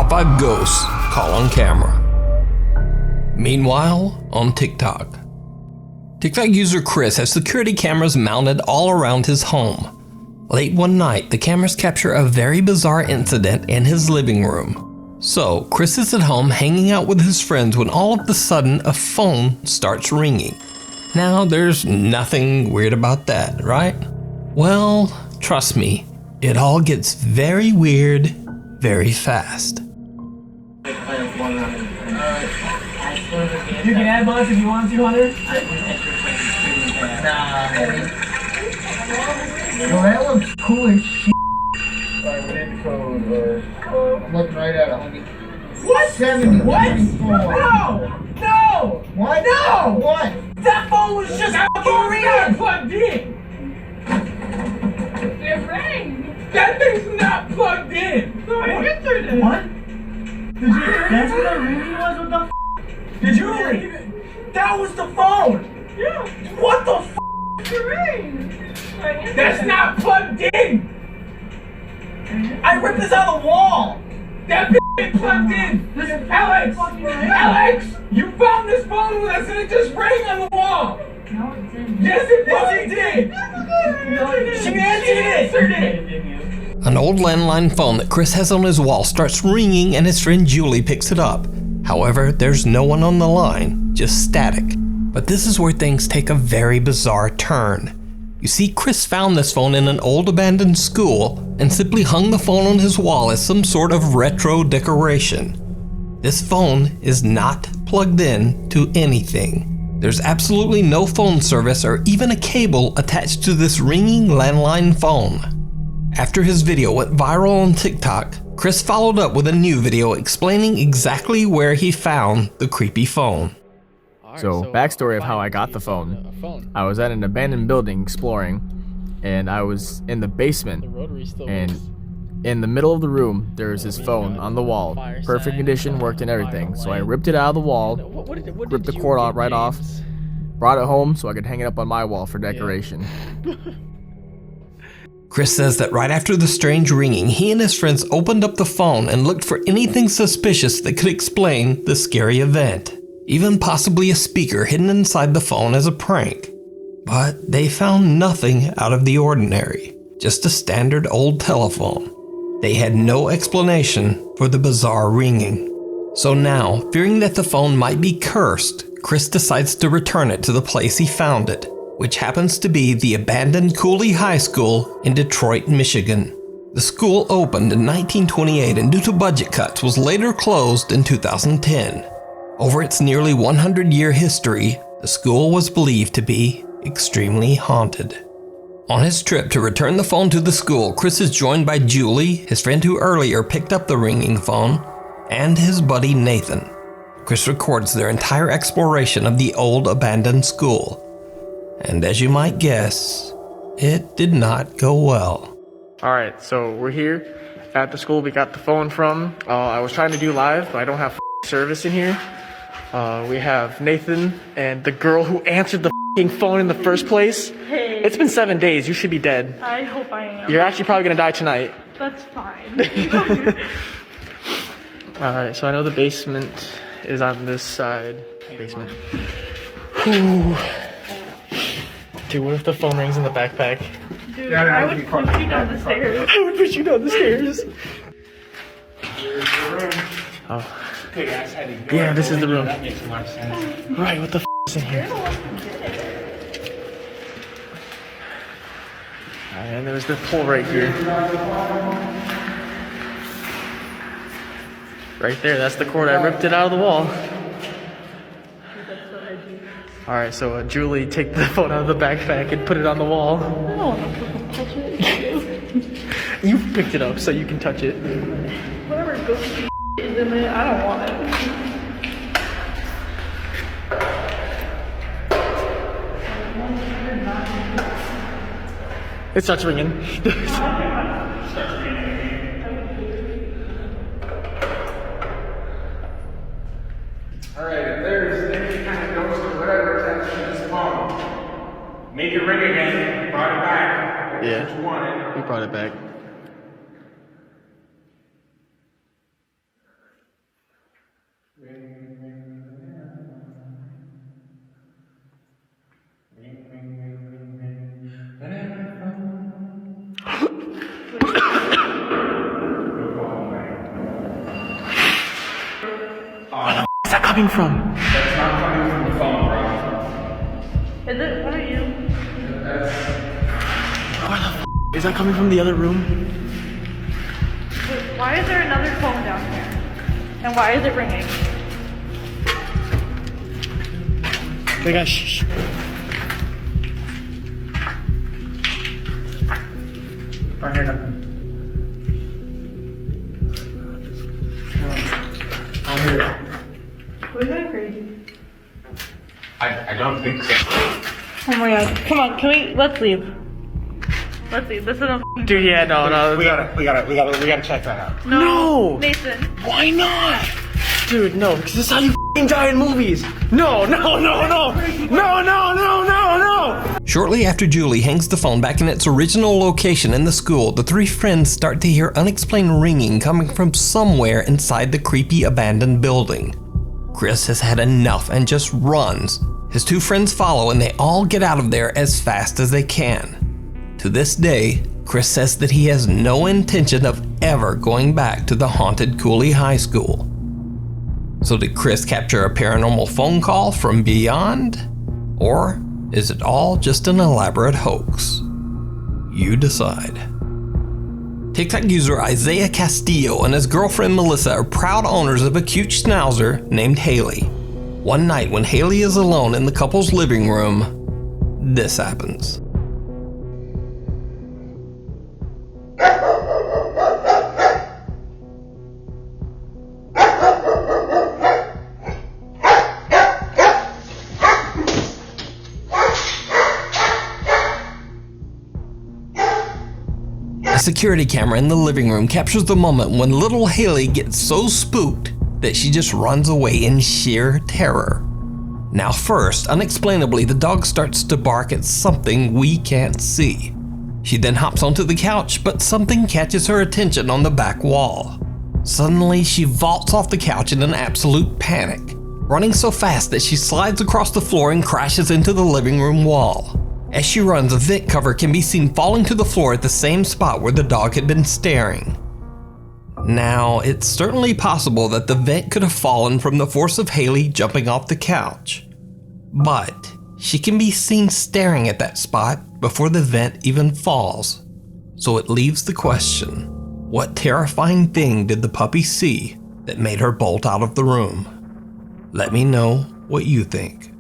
Top 5 Ghosts Caught on Camera. Meanwhile, on TikTok. TikTok user Chris has security cameras mounted all around his home. Late one night, the cameras capture a very bizarre incident in his living room. So, Chris is at home hanging out with his friends when all of a sudden a phone starts ringing. Now, there's nothing weird about that, right? Well, trust me, it all gets very weird very fast. You can add bullets if you want to, Hunter. Well, that looks cool as shit. Alright, we need the code, I'm looking right at it. What? 70. What? No! What? No! What? That phone was just fucking real! Plugged in! It rang! That thing's not plugged in! No, I answered it! What? Did you hear it? That's what that ringing was? What the f***? Did you hear it? That was the phone! Yeah! What the f***? It rang! That's not plugged in! I ripped this out of the wall! That bitch ain't plugged in! Alex! Alex! You found this phone with us and it just rang on the wall! No, it didn't. Yes, it did! She answered it! An old landline phone that Chris has on his wall starts ringing and his friend Julie picks it up. However, there's no one on the line, just static. But this is where things take a very bizarre turn. You see, Chris found this phone in an old abandoned school and simply hung the phone on his wall as some sort of retro decoration. This phone is not plugged in to anything. There's absolutely no phone service or even a cable attached to this ringing landline phone. After his video went viral on TikTok, Chris followed up with a new video explaining exactly where he found the creepy phone. So, backstory of how I got the phone. I was at an abandoned building exploring, and I was in the basement, and in the middle of the room, there was his phone on the wall. Perfect condition, worked and everything. So I ripped it out of the wall, ripped the cord out right off, brought it home so I could hang it up on my wall for decoration. Chris says that right after the strange ringing, he and his friends opened up the phone and looked for anything suspicious that could explain the scary event. Even possibly a speaker hidden inside the phone as a prank. But they found nothing out of the ordinary, just a standard old telephone. They had no explanation for the bizarre ringing. So now, fearing that the phone might be cursed, Chris decides to return it to the place he found it, which happens to be the abandoned Cooley High School in Detroit, Michigan. The school opened in 1928 and due to budget cuts was later closed in 2010. Over its nearly 100-year history, the school was believed to be extremely haunted. On his trip to return the phone to the school, Chris is joined by Julie, his friend who earlier picked up the ringing phone, and his buddy Nathan. Chris records their entire exploration of the old abandoned school. And as you might guess, it did not go well. Alright, so we're here at the school we got the phone from. I was trying to do live, but I don't have service in here. We have Nathan and the girl who answered the phone in the first place. Hey. It's been 7 days. You should be dead. I hope I am. You're actually probably gonna die tonight. That's fine. Alright, so I know the basement is on this side. Basement. Ooh. Dude, what if the phone rings in the backpack? Dude, I would push you down the stairs. I would push you down the stairs. Oh. Yeah, this is the room. That makes a lot of sense. Right, what the is in here? And there's the pole right here. Right there, that's the cord. I ripped it out of the wall. Alright, so Julie, take the phone out of the backpack and put it on the wall. I don't want to touch it. You picked it up so you can touch it. Whatever goes is in it, I don't want it. It starts ringing. Alright, if there's any kind of ghost or whatever attached to this phone, make it ring again. Brought it back. Yeah. That's what you wanted. We brought it back. Where's that coming from? That's not coming from the phone, bro. Is it? What are you? Is that coming from the other room? Wait, why is there another phone down here? And why is it ringing? Okay, guys, shh. I hear nothing. I hear it. Was that crazy? I don't think so. Oh my god. Come on, let's leave. Let's leave. This isn't Dude, yeah, no. We gotta check that out. No! Nathan. Why not? Dude, no, because this is how you f***ing die in movies. No. Shortly after Julie hangs the phone back in its original location in the school, the three friends start to hear unexplained ringing coming from somewhere inside the creepy abandoned building. Chris has had enough and just runs. His two friends follow and they all get out of there as fast as they can. To this day, Chris says that he has no intention of ever going back to the haunted Cooley High School. So did Chris capture a paranormal phone call from beyond? Or is it all just an elaborate hoax? You decide. TikTok user Isaiah Castillo and his girlfriend Melissa are proud owners of a cute schnauzer named Haley. One night when Haley is alone in the couple's living room, this happens. A security camera in the living room captures the moment when little Haley gets so spooked that she just runs away in sheer terror. Now first, unexplainably, the dog starts to bark at something we can't see. She then hops onto the couch, but something catches her attention on the back wall. Suddenly, she vaults off the couch in an absolute panic, running so fast that she slides across the floor and crashes into the living room wall. As she runs, a vent cover can be seen falling to the floor at the same spot where the dog had been staring. Now, it's certainly possible that the vent could have fallen from the force of Haley jumping off the couch. But she can be seen staring at that spot before the vent even falls. So it leaves the question, what terrifying thing did the puppy see that made her bolt out of the room? Let me know what you think.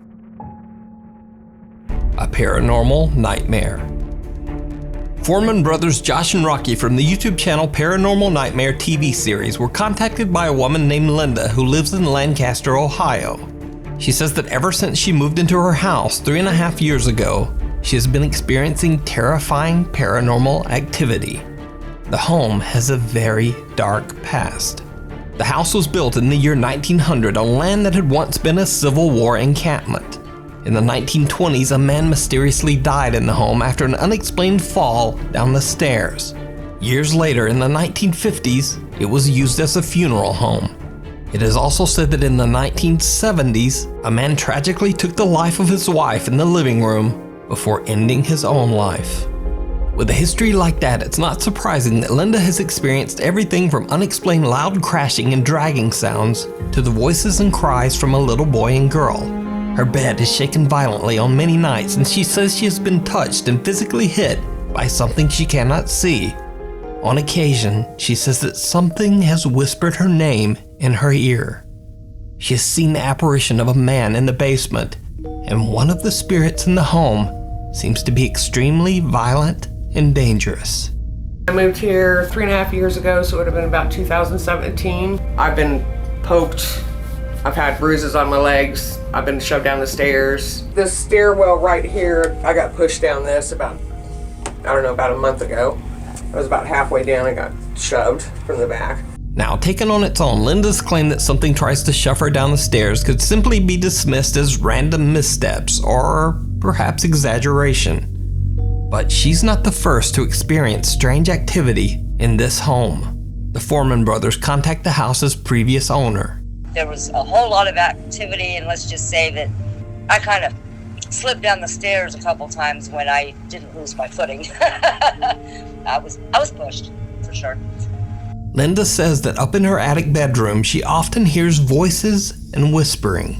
A paranormal nightmare. Foreman brothers Josh and Rocky from the YouTube channel Paranormal Nightmare TV series were contacted by a woman named Linda who lives in Lancaster, Ohio. She says that ever since she moved into her house 3.5 years ago, she has been experiencing terrifying paranormal activity. The home has a very dark past. The house was built in the year 1900 on land that had once been a Civil War encampment. In the 1920s, a man mysteriously died in the home after an unexplained fall down the stairs. Years later, in the 1950s, it was used as a funeral home. It is also said that in the 1970s, a man tragically took the life of his wife in the living room before ending his own life. With a history like that, it's not surprising that Linda has experienced everything from unexplained loud crashing and dragging sounds to the voices and cries from a little boy and girl. Her bed is shaken violently on many nights, and she says she has been touched and physically hit by something she cannot see. On occasion, she says that something has whispered her name in her ear. She has seen the apparition of a man in the basement, and one of the spirits in the home seems to be extremely violent and dangerous. I moved here 3.5 years ago, so it would have been about 2017. I've been poked. I've had bruises on my legs. I've been shoved down the stairs. This stairwell right here, I got pushed down this about a month ago. I was about halfway down and got shoved from the back. Now, taken on its own, Linda's claim that something tries to shove her down the stairs could simply be dismissed as random missteps or perhaps exaggeration. But she's not the first to experience strange activity in this home. The Foreman brothers contact the house's previous owner. there was a whole lot of activity, and let's just say that I kind of slipped down the stairs a couple times when I didn't lose my footing. I was pushed, for sure. Linda says that up in her attic bedroom, she often hears voices and whispering.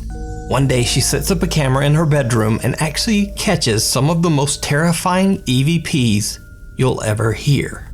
One day she sets up a camera in her bedroom and actually catches some of the most terrifying EVPs you'll ever hear.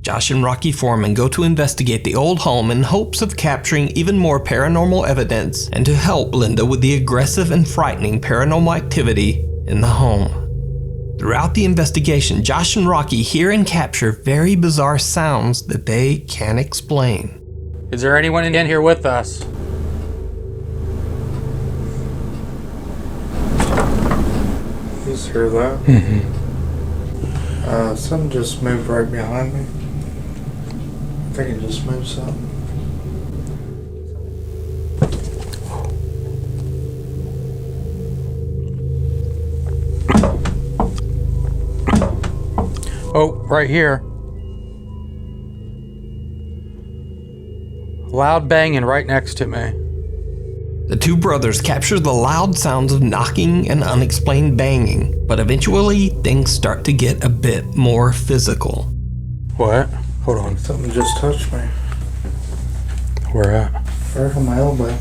Josh and Rocky Foreman go to investigate the old home in hopes of capturing even more paranormal evidence and to help Linda with the aggressive and frightening paranormal activity in the home. Throughout the investigation, Josh and Rocky hear and capture very bizarre sounds that they can't explain. Is there anyone in here with us? You just hear that? Something just moved right behind me. I think it just moved something. Oh, right here. Loud banging right next to me. The two brothers capture the loud sounds of knocking and unexplained banging, but eventually things start to get a bit more physical. What? Hold on. Something just touched me. Where at? Right on my elbow.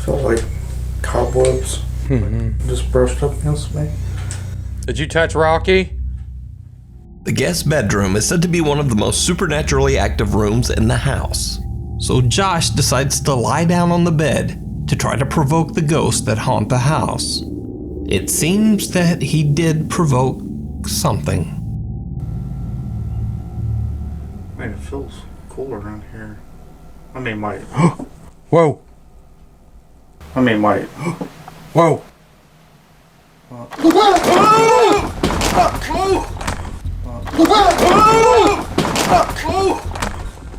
Felt like cobwebs. Just brushed up against me. Did you touch Rocky? The guest bedroom is said to be one of the most supernaturally active rooms in the house. So Josh decides to lie down on the bed to try to provoke the ghosts that haunt the house. It seems that he did provoke something. Man, it feels cool around here. I mean, Whoa. Whoa.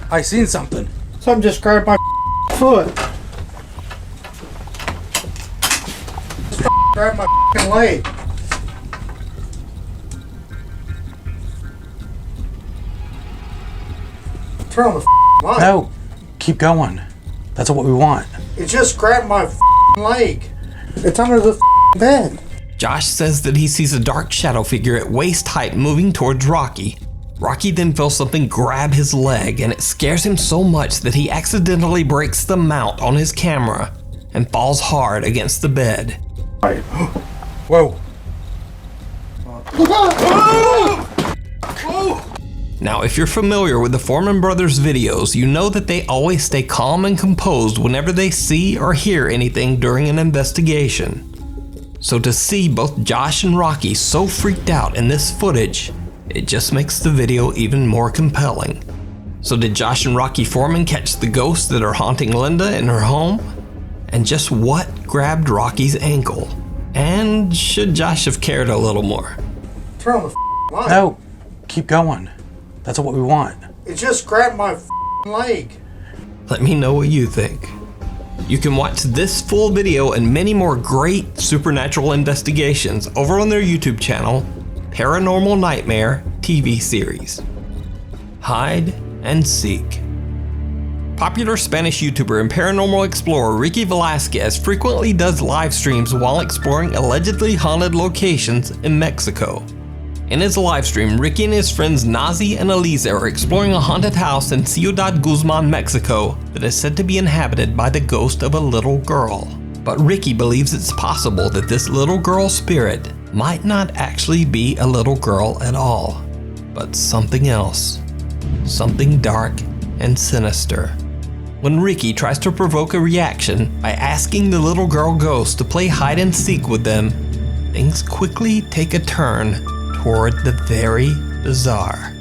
I seen something. Something just grabbed my foot. Just grabbed my leg. Turn on the light. No. Keep going. That's what we want. It just grabbed my leg. It's under the bed. Josh says that he sees a dark shadow figure at waist height moving towards Rocky. Rocky then feels something grab his leg, and it scares him so much that he accidentally breaks the mount on his camera and falls hard against the bed. Whoa. Now, if you're familiar with the Foreman Brothers videos, you know that they always stay calm and composed whenever they see or hear anything during an investigation. So to see both Josh and Rocky so freaked out in this footage, it just makes the video even more compelling. So did Josh and Rocky Foreman catch the ghosts that are haunting Linda in her home? And just what grabbed Rocky's ankle? And should Josh have cared a little more? Turn on the light. No. Keep going. That's what we want. It just grabbed my leg. Let me know what you think. You can watch this full video and many more great supernatural investigations over on their YouTube channel, Paranormal Nightmare TV series. Hide and Seek. Popular Spanish YouTuber and paranormal explorer Ricky Velasquez frequently does live streams while exploring allegedly haunted locations in Mexico. In his live stream, Ricky and his friends Nazi and Eliza are exploring a haunted house in Ciudad Guzman, Mexico that is said to be inhabited by the ghost of a little girl. But Ricky believes it's possible that this little girl spirit might not actually be a little girl at all, but something else. Something dark and sinister. When Ricky tries to provoke a reaction by asking the little girl ghost to play hide and seek with them, things quickly take a turn toward the very bizarre.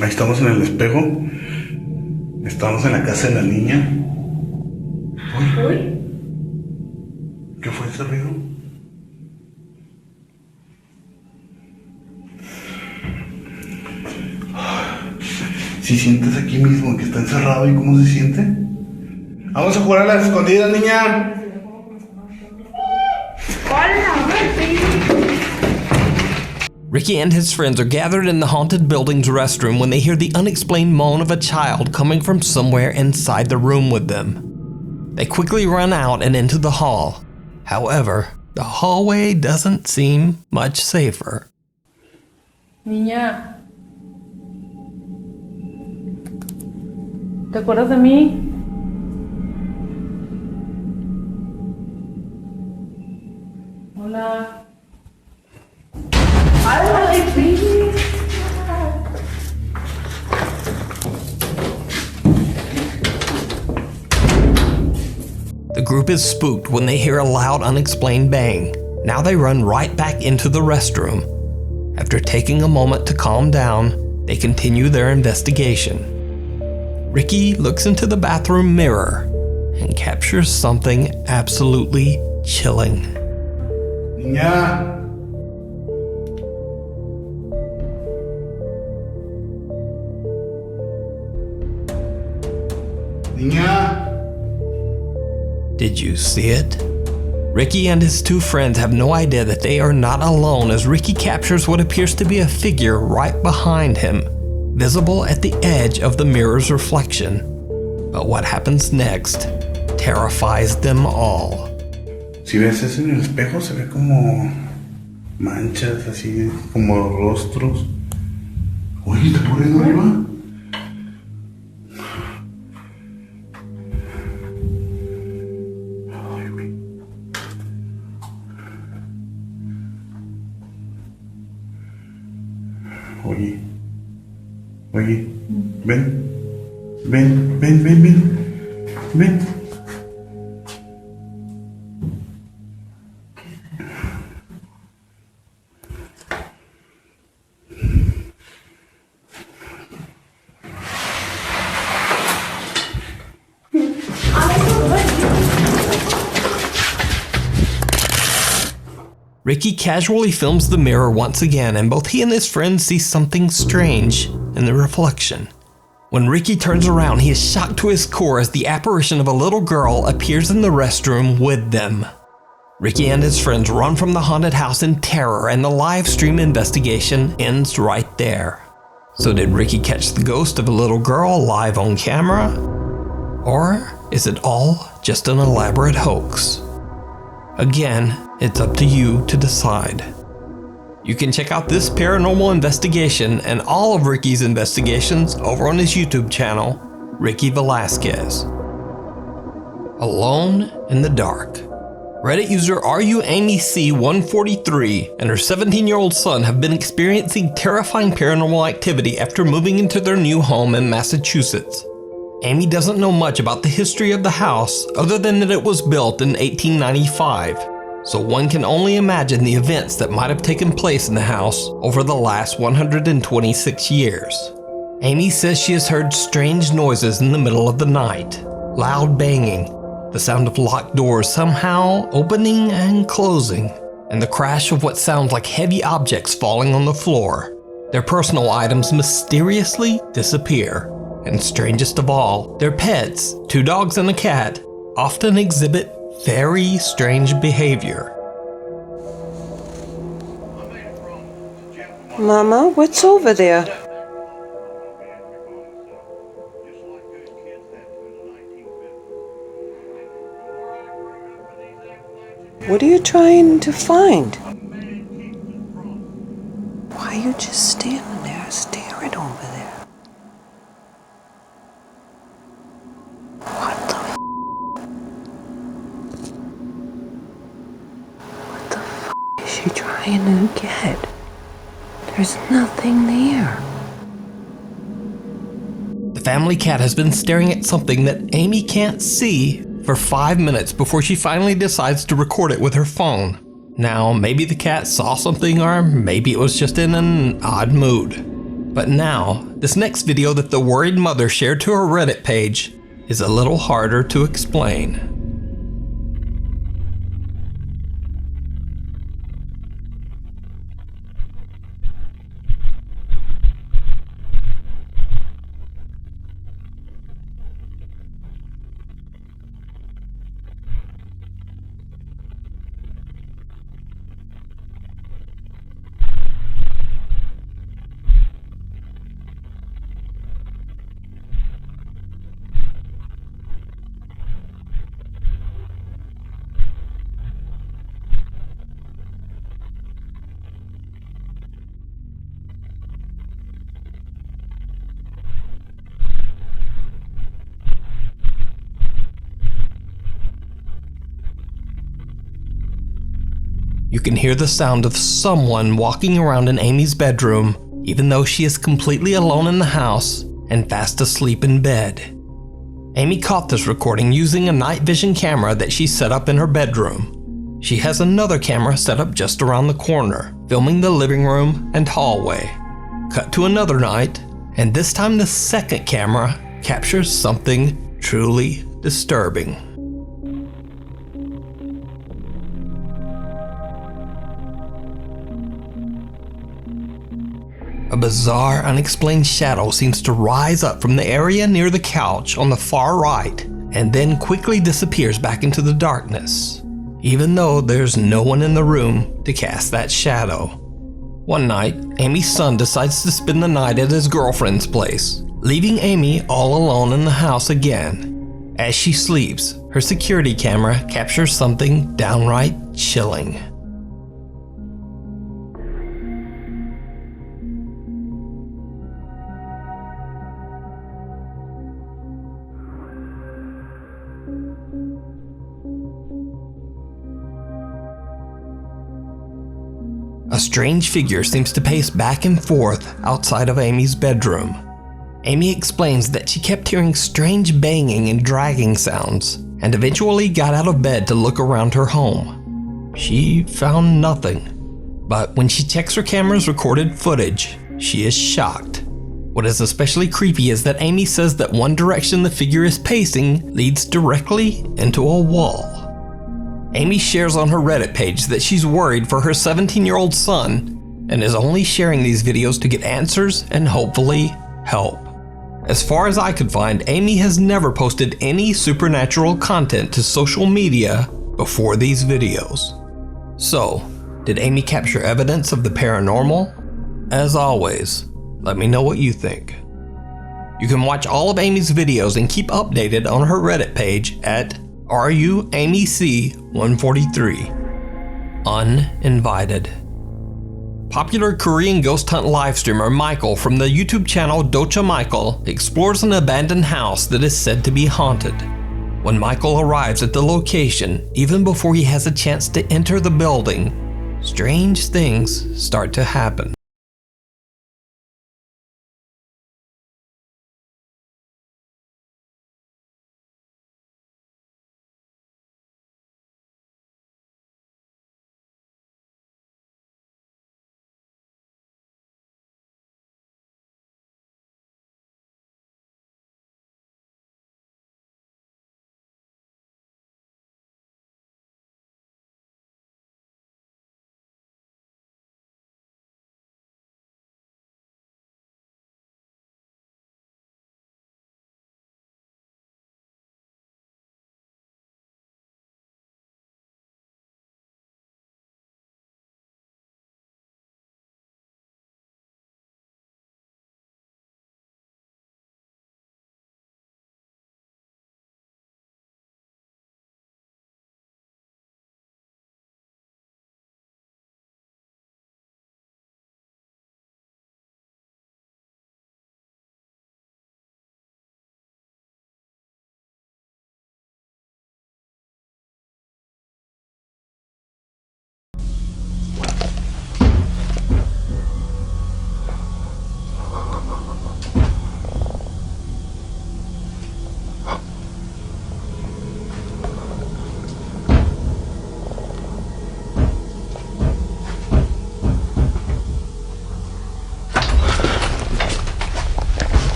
Ahí estamos en el espejo. Estamos en la casa de la niña. Uy. ¿Qué fue ese ruido? Si sientes aquí mismo que está encerrado, ¿y cómo se siente? Vamos a jugar a las escondidas, niña. Ricky and his friends are gathered in the haunted building's restroom when they hear the unexplained moan of a child coming from somewhere inside the room with them. They quickly run out and into the hall. However, the hallway doesn't seem much safer. Niña. ¿Te acuerdas de mí? Hola. The group is spooked when they hear a loud, unexplained bang. Now they run right back into the restroom. After taking a moment to calm down, they continue their investigation. Ricky looks into the bathroom mirror and captures something absolutely chilling. Niña. Niña. Did you see it? Ricky and his two friends have no idea that they are not alone as Ricky captures what appears to be a figure right behind him, visible at the edge of the mirror's reflection. But what happens next terrifies them all. Si ves eso en el espejo, se ve como manchas, así como rostros. Oye, ¿está corriendo arriba? Oye, ven. Ricky casually films the mirror once again, and both he and his friends see something strange in the reflection. When Ricky turns around, he is shocked to his core as the apparition of a little girl appears in the restroom with them. Ricky and his friends run from the haunted house in terror, and the live stream investigation ends right there. So did Ricky catch the ghost of a little girl live on camera? Or is it all just an elaborate hoax? Again, it's up to you to decide. You can check out this paranormal investigation and all of Ricky's investigations over on his YouTube channel, Ricky Velasquez. Alone in the Dark. Reddit user RUAmyC143 and her 17-year-old son have been experiencing terrifying paranormal activity after moving into their new home in Massachusetts. Amy doesn't know much about the history of the house other than that it was built in 1895, so one can only imagine the events that might have taken place in the house over the last 126 years. Amy says she has heard strange noises in the middle of the night, loud banging, the sound of locked doors somehow opening and closing, and the crash of what sounds like heavy objects falling on the floor. Their personal items mysteriously disappear. And strangest of all, their pets, 2 dogs and a cat, often exhibit very strange behavior. Mama, what's over there? What are you trying to find? Why are you just standing there staring over there? What the you trying to get? There's nothing there. The family cat has been staring at something that Amy can't see for 5 minutes before she finally decides to record it with her phone. Now, maybe the cat saw something, or maybe it was just in an odd mood. But now, this next video that the worried mother shared to her Reddit page is a little harder to explain. You can hear the sound of someone walking around in Amy's bedroom, even though she is completely alone in the house and fast asleep in bed. Amy caught this recording using a night vision camera that she set up in her bedroom. She has another camera set up just around the corner, filming the living room and hallway. Cut to another night, and this time the second camera captures something truly disturbing. A bizarre, unexplained shadow seems to rise up from the area near the couch on the far right and then quickly disappears back into the darkness, even though there's no one in the room to cast that shadow. One night, Amy's son decides to spend the night at his girlfriend's place, leaving Amy all alone in the house again. As she sleeps, her security camera captures something downright chilling. A strange figure seems to pace back and forth outside of Amy's bedroom. Amy explains that she kept hearing strange banging and dragging sounds, and eventually got out of bed to look around her home. She found nothing, but when she checks her camera's recorded footage, she is shocked. What is especially creepy is that Amy says that one direction the figure is pacing leads directly into a wall. Amy shares on her Reddit page that she's worried for her 17-year-old son and is only sharing these videos to get answers and hopefully help. As far as I could find, Amy has never posted any supernatural content to social media before these videos. So, did Amy capture evidence of the paranormal? As always, let me know what you think. You can watch all of Amy's videos and keep updated on her Reddit page at RUAmyC143. Uninvited. Popular Korean ghost hunt live streamer Michael from the YouTube channel Docha Michael explores an abandoned house that is said to be haunted. When Michael arrives at the location, even before he has a chance to enter the building, strange things start to happen.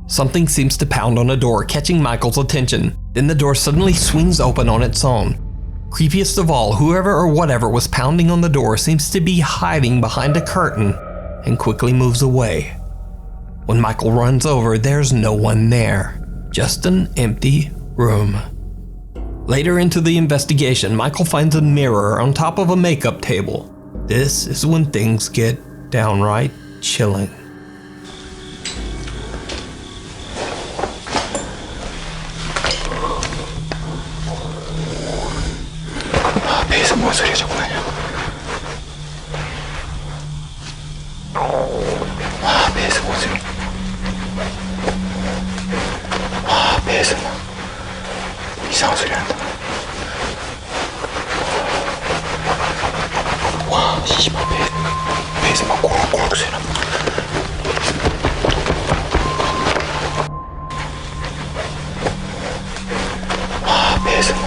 Something seems to pound on a door, catching Michael's attention. Then the door suddenly swings open on its own. Creepiest of all, whoever or whatever was pounding on the door seems to be hiding behind a curtain and quickly moves away. When Michael runs over, there's no one there, just an empty room. Later into the investigation, Michael finds a mirror on top of a makeup table. This is when things get downright chilling. 배에서 뭔 소리가 자꾸 나냐? 배에서 뭔 소리? 배에서 막 이상한 소리 난다. 씨발 배에서 막 꼬락꼬락 소리 난다. 배에서 막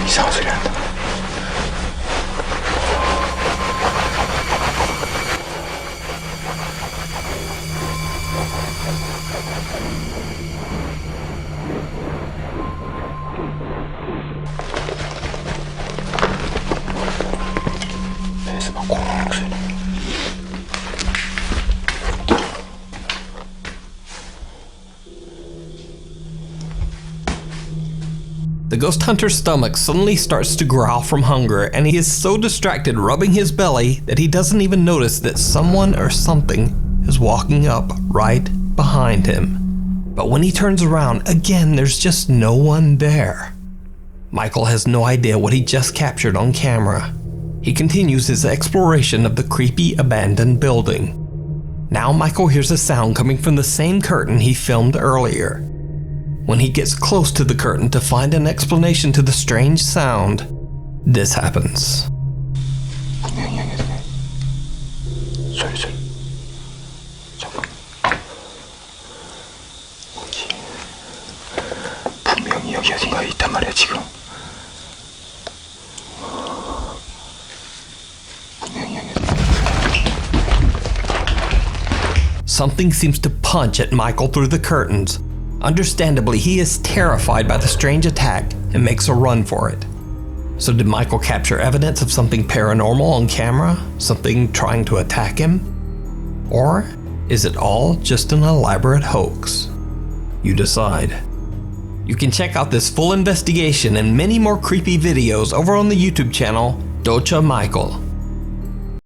이상한 소리 난다. 배에서 막 꼬락 소리 난다. The ghost hunter's stomach suddenly starts to growl from hunger, and he is so distracted rubbing his belly that he doesn't even notice that someone or something is walking up right behind him. But when he turns around, again, there's just no one there. Michael has no idea what he just captured on camera. He continues his exploration of the creepy abandoned building. Now Michael hears a sound coming from the same curtain he filmed earlier. When he gets close to the curtain to find an explanation to the strange sound, this happens. 소리. 잠깐. 분명히 여기 어딘가에 있단 말이야 지금. Something seems to punch at Michael through the curtains. Understandably, he is terrified by the strange attack and makes a run for it. So did Michael capture evidence of something paranormal on camera? Something trying to attack him? Or is it all just an elaborate hoax? You decide. You can check out this full investigation and many more creepy videos over on the YouTube channel, Docha Michael.